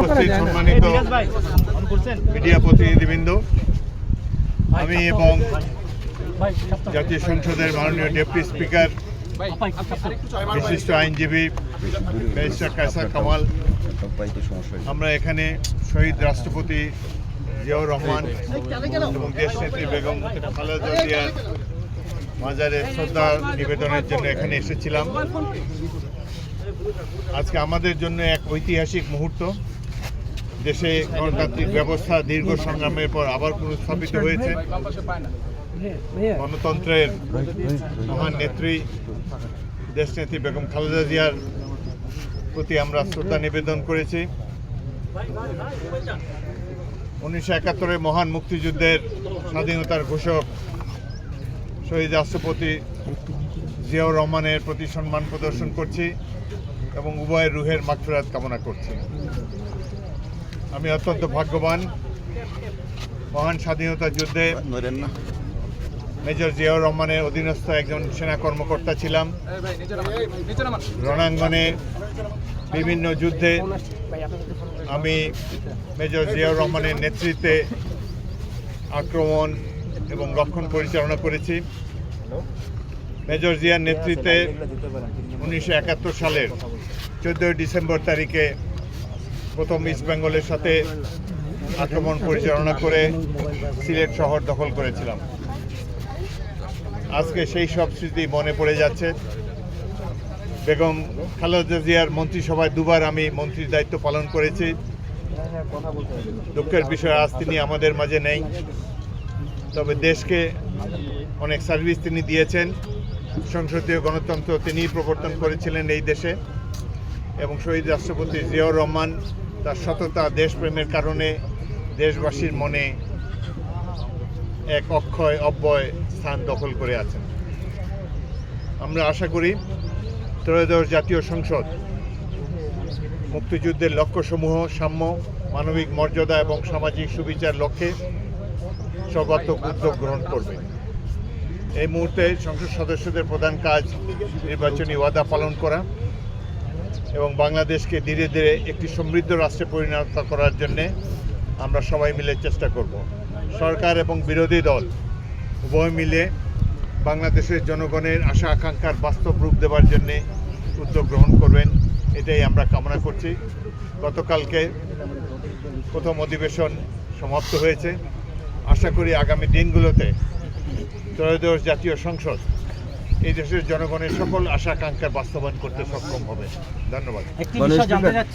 উপস্থিত সম্মানিত মিডিয়া প্রতিনিধিবৃন্দ, আমি এবং জাতীয় সংসদের মাননীয় ডেপুটি স্পিকার বিশিষ্ট আইনজীবী ব্যারিস্টার কায়সার কামাল, আমরা এখানে শহীদ রাষ্ট্রপতি জিয়াউর রহমান এবং দেশনেত্রী বেগম খালেদা জিয়ার মাজারে শ্রদ্ধা নিবেদনের জন্য এখানে এসেছিলাম। আজকে আমাদের জন্য এক ঐতিহাসিক মুহূর্ত। দেশে গণতান্ত্রিক ব্যবস্থা দীর্ঘ সংগ্রামের পর আবার পুনঃস্থাপিত হয়েছে। গণতন্ত্রের মহান নেত্রী দেশনেত্রী বেগম খালেদা জিয়ার প্রতি আমরা শ্রদ্ধা নিবেদন করেছি। 1971 মহান মুক্তিযুদ্ধের স্বাধীনতার ঘোষক শহীদ রাষ্ট্রপতি জিয়াউর রহমানের প্রতি সম্মান প্রদর্শন করছি এবং উভয়ের রুহের মাগফিরাত কামনা করছি। আমি অত্যন্ত ভাগ্যবান, মহান স্বাধীনতা যুদ্ধে মেজর জিয়াউর রহমানের অধীনস্থ একজন সেনা কর্মকর্তা ছিলাম। রণাঙ্গনে বিভিন্ন যুদ্ধে আমি মেজর জিয়াউর রহমানের নেতৃত্বে আক্রমণ এবং রক্ষণ পরিচালনা করেছি। মেজর জিয়ার নেতৃত্বে 1971 সালের 14 ডিসেম্বর তারিখে প্রথম ইস্ট বেঙ্গলের সাথে আক্রমণ পরিচালনা করে সিলেট শহর দখল করেছিলাম। আজকে সেই সব স্মৃতি মনে পড়ে যাচ্ছে। বেগম খালেদা জিয়ার মন্ত্রিসভায় দুবার আমি মন্ত্রীর দায়িত্ব পালন করেছি। দুঃখের বিষয় আজ তিনি আমাদের মাঝে নেই, তবে দেশকে অনেক সার্ভিস তিনি দিয়েছেন। সংসদীয় গণতন্ত্র তিনিই প্রবর্তন করেছিলেন এই দেশে এবং শহীদ রাষ্ট্রপতি জিয়াউর রহমান তার সততা, দেশপ্রেমের কারণে দেশবাসীর মনে এক অক্ষয় অব্যয় স্থান দখল করে আছেন। আমরা আশা করি ত্রয়োদশ জাতীয় সংসদ মুক্তিযুদ্ধের লক্ষ্যসমূহ সাম্য, মানবিক মর্যাদা এবং সামাজিক সুবিচার লক্ষ্যে সর্বাত্মক উদ্যোগ গ্রহণ করবে। এই মুহূর্তে সংসদ সদস্যদের প্রধান কাজ নির্বাচনী ওয়াদা পালন করা এবং বাংলাদেশকে ধীরে ধীরে একটি সমৃদ্ধ রাষ্ট্রে পরিণত করার জন্যে আমরা সবাই মিলে চেষ্টা করব। সরকার এবং বিরোধী দল উভয় মিলে বাংলাদেশের জনগণের আশা আকাঙ্ক্ষার বাস্তব রূপ দেওয়ার জন্যে উদ্যোগ গ্রহণ করবেন, এটাই আমরা কামনা করছি। গতকালকে প্রথম অধিবেশন সমাপ্ত হয়েছে। আশা করি আগামী দিনগুলোতে ত্রয়োদশ জাতীয় সংসদ এই দেশের জনগণের সকল আশা আকাঙ্ক্ষার বাস্তবায়ন করতে সক্ষম হবে। ধন্যবাদ।